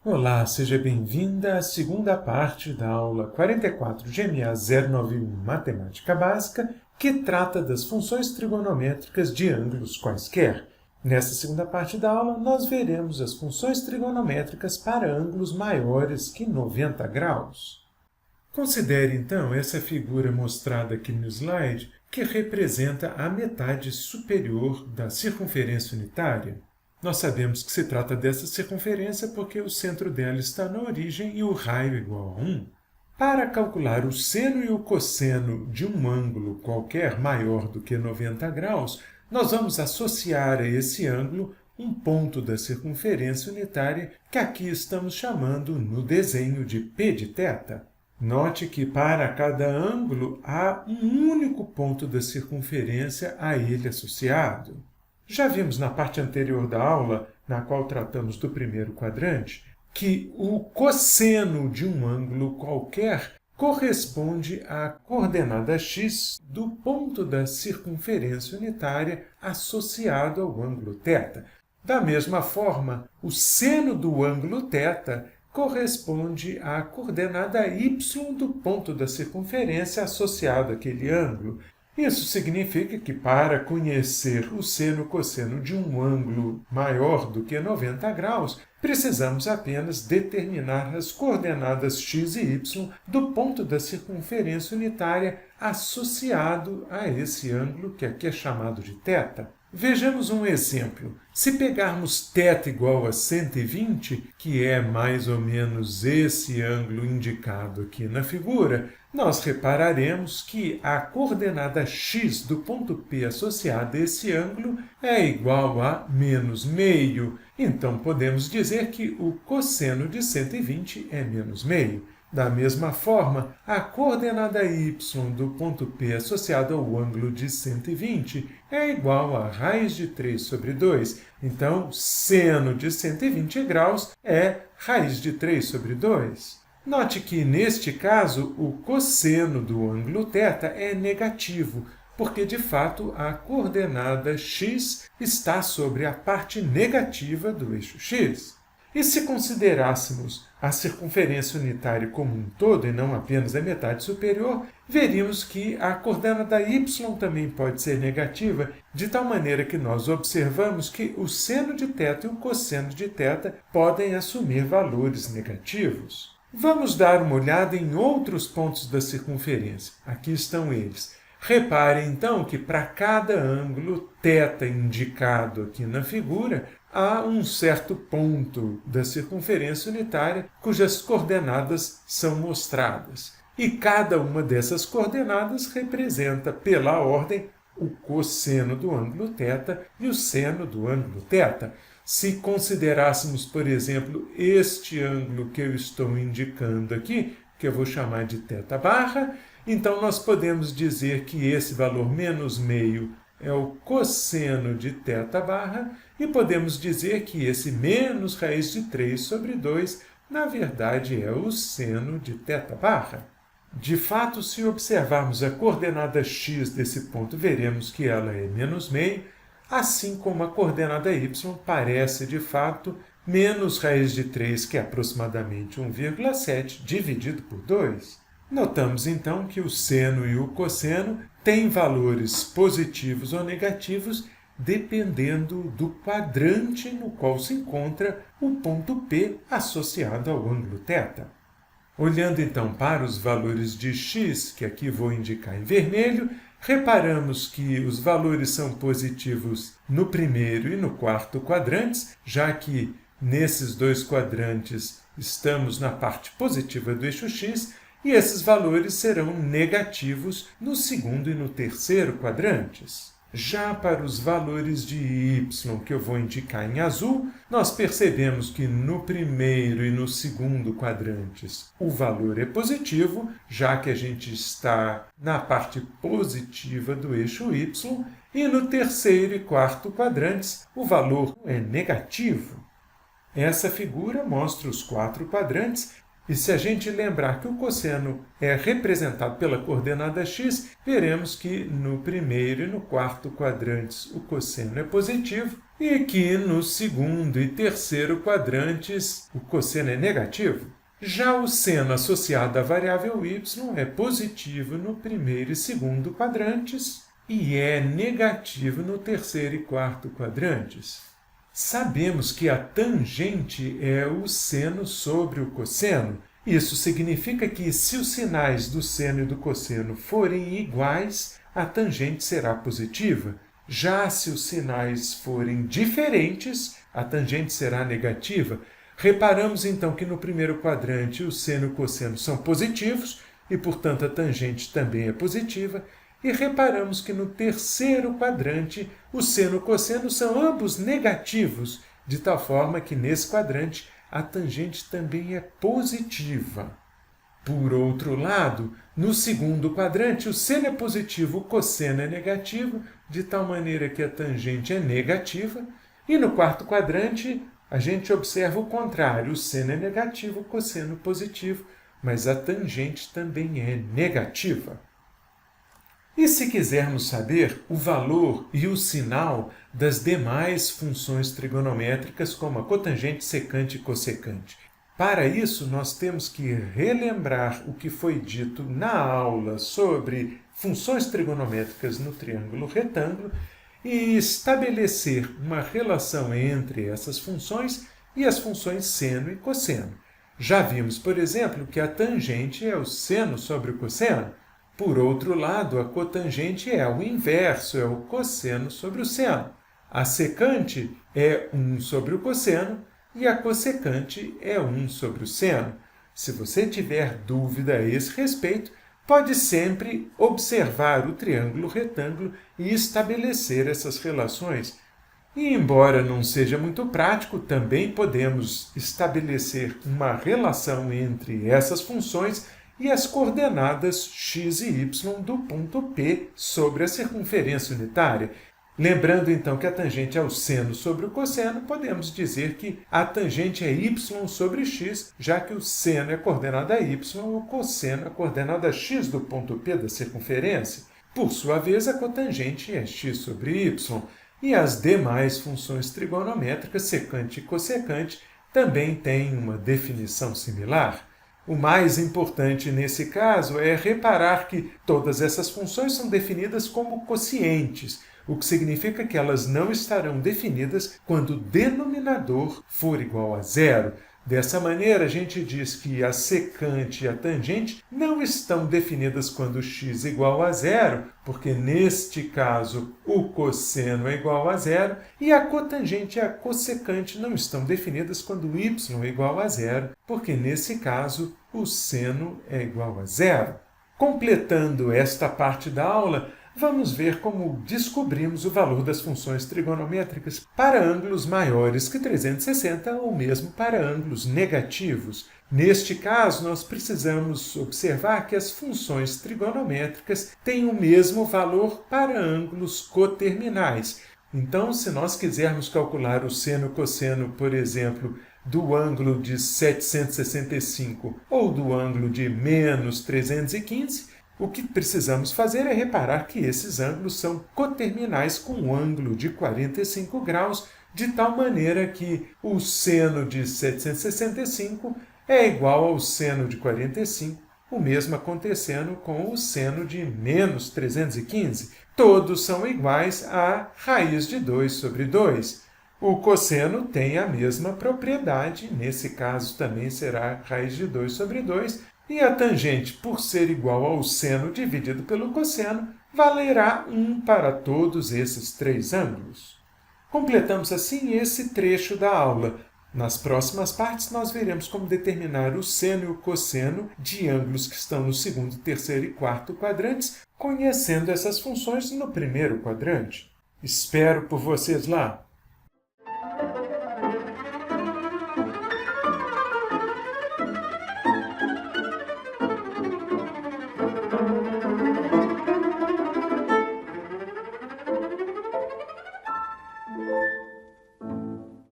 Olá, seja bem-vinda à segunda parte da aula 44 GMA 091 Matemática Básica, que trata das funções trigonométricas de ângulos quaisquer. Nesta segunda parte da aula, nós veremos as funções trigonométricas para ângulos maiores que 90 graus. Considere, então, essa figura mostrada aqui no slide, que representa a metade superior da circunferência unitária. Nós sabemos que se trata dessa circunferência porque o centro dela está na origem e o raio igual a 1. Para calcular o seno e o cosseno de um ângulo qualquer maior do que 90 graus, nós vamos associar a esse ângulo um ponto da circunferência unitária que aqui estamos chamando no desenho de P de θ. Note que para cada ângulo há um único ponto da circunferência a ele associado. Já vimos na parte anterior da aula, na qual tratamos do primeiro quadrante, que o cosseno de um ângulo qualquer corresponde à coordenada x do ponto da circunferência unitária associado ao ângulo θ. Da mesma forma, o seno do ângulo θ corresponde à coordenada y do ponto da circunferência associado àquele ângulo. Isso significa que, para conhecer o seno e cosseno de um ângulo maior do que 90 graus, precisamos apenas determinar as coordenadas x e y do ponto da circunferência unitária associado a esse ângulo, que aqui é chamado de θ. Vejamos um exemplo. Se pegarmos θ igual a 120, que é mais ou menos esse ângulo indicado aqui na figura, nós repararemos que a coordenada x do ponto P associada a esse ângulo é igual a menos meio. Então, podemos dizer que o cosseno de 120 é menos meio. Da mesma forma, a coordenada y do ponto P associada ao ângulo de 120 é igual a raiz de 3 sobre 2. Então, seno de 120 graus é raiz de 3 sobre 2. Note que, neste caso, o cosseno do ângulo θ é negativo, porque, de fato, a coordenada x está sobre a parte negativa do eixo x. E se considerássemos a circunferência unitária como um todo, e não apenas a metade superior, veríamos que a coordenada y também pode ser negativa, de tal maneira que nós observamos que o seno de θ e o cosseno de θ podem assumir valores negativos. Vamos dar uma olhada em outros pontos da circunferência. Aqui estão eles. Repare, então, que para cada ângulo θ indicado aqui na figura, há um certo ponto da circunferência unitária cujas coordenadas são mostradas. E cada uma dessas coordenadas representa, pela ordem, o cosseno do ângulo θ e o seno do ângulo θ. Se considerássemos, por exemplo, este ângulo que eu estou indicando aqui, que eu vou chamar de θ barra, então nós podemos dizer que esse valor menos meio é o cosseno de θ barra, e podemos dizer que esse menos raiz de 3 sobre 2, na verdade, é o seno de θ barra. De fato, se observarmos a coordenada x desse ponto, veremos que ela é menos meio, assim como a coordenada y parece, de fato, menos raiz de 3, que é aproximadamente 1,7, dividido por 2. Notamos, então, que o seno e o cosseno têm valores positivos ou negativos dependendo do quadrante no qual se encontra o ponto P associado ao ângulo θ. Olhando, então, para os valores de x, que aqui vou indicar em vermelho, reparamos que os valores são positivos no primeiro e no quarto quadrantes, já que nesses dois quadrantes estamos na parte positiva do eixo x, e esses valores serão negativos no segundo e no terceiro quadrantes. Já para os valores de y, que eu vou indicar em azul, nós percebemos que no primeiro e no segundo quadrantes o valor é positivo, já que a gente está na parte positiva do eixo y, e no terceiro e quarto quadrantes o valor é negativo. Essa figura mostra os quatro quadrantes E se a gente lembrar que o cosseno é representado pela coordenada x, veremos que no primeiro e no quarto quadrantes o cosseno é positivo e que no segundo e terceiro quadrantes o cosseno é negativo. Já o seno associado à variável y é positivo no primeiro e segundo quadrantes e é negativo no terceiro e quarto quadrantes. Sabemos que a tangente é o seno sobre o cosseno. Isso significa que, se os sinais do seno e do cosseno forem iguais, a tangente será positiva. Já se os sinais forem diferentes, a tangente será negativa. Reparamos então que no primeiro quadrante o seno e o cosseno são positivos e, portanto, a tangente também é positiva. E reparamos que no terceiro quadrante o seno e o cosseno são ambos negativos, de tal forma que nesse quadrante a tangente também é positiva. Por outro lado, no segundo quadrante o seno é positivo, o cosseno é negativo, de tal maneira que a tangente é negativa. E no quarto quadrante a gente observa o contrário, o seno é negativo, o cosseno positivo, mas a tangente também é negativa. E se quisermos saber o valor e o sinal das demais funções trigonométricas, como a cotangente, secante e cossecante? Para isso, nós temos que relembrar o que foi dito na aula sobre funções trigonométricas no triângulo retângulo e estabelecer uma relação entre essas funções e as funções seno e cosseno. Já vimos, por exemplo, que a tangente é o seno sobre o cosseno. Por outro lado, a cotangente é o inverso, é o cosseno sobre o seno. A secante é 1 sobre o cosseno e a cossecante é 1 sobre o seno. Se você tiver dúvida a esse respeito, pode sempre observar o triângulo retângulo e estabelecer essas relações. E, embora não seja muito prático, também podemos estabelecer uma relação entre essas funções e as coordenadas x e y do ponto P sobre a circunferência unitária. Lembrando então que a tangente é o seno sobre o cosseno, podemos dizer que a tangente é y sobre x, já que o seno é a coordenada y, o cosseno é a coordenada x do ponto P da circunferência. Por sua vez, a cotangente é x sobre y. E as demais funções trigonométricas, secante e cossecante, também têm uma definição similar. O mais importante nesse caso é reparar que todas essas funções são definidas como quocientes, o que significa que elas não estarão definidas quando o denominador for igual a zero. Dessa maneira, a gente diz que a secante e a tangente não estão definidas quando x é igual a zero, porque neste caso o cosseno é igual a zero, e a cotangente e a cossecante não estão definidas quando y é igual a zero, porque nesse caso o seno é igual a zero. Completando esta parte da aula, vamos ver como descobrimos o valor das funções trigonométricas para ângulos maiores que 360 ou mesmo para ângulos negativos. Neste caso, nós precisamos observar que as funções trigonométricas têm o mesmo valor para ângulos coterminais. Então, se nós quisermos calcular o seno e cosseno, por exemplo, do ângulo de 765 ou do ângulo de menos 315, o que precisamos fazer é reparar que esses ângulos são coterminais com um ângulo de 45 graus, de tal maneira que o seno de 765 é igual ao seno de 45, o mesmo acontecendo com o seno de menos 315. Todos são iguais a raiz de 2 sobre 2. O cosseno tem a mesma propriedade, nesse caso também será raiz de 2 sobre 2, e a tangente, por ser igual ao seno dividido pelo cosseno, valerá 1 para todos esses três ângulos. Completamos assim esse trecho da aula. Nas próximas partes, nós veremos como determinar o seno e o cosseno de ângulos que estão no segundo, terceiro e quarto quadrantes, conhecendo essas funções no primeiro quadrante. Espero por vocês lá!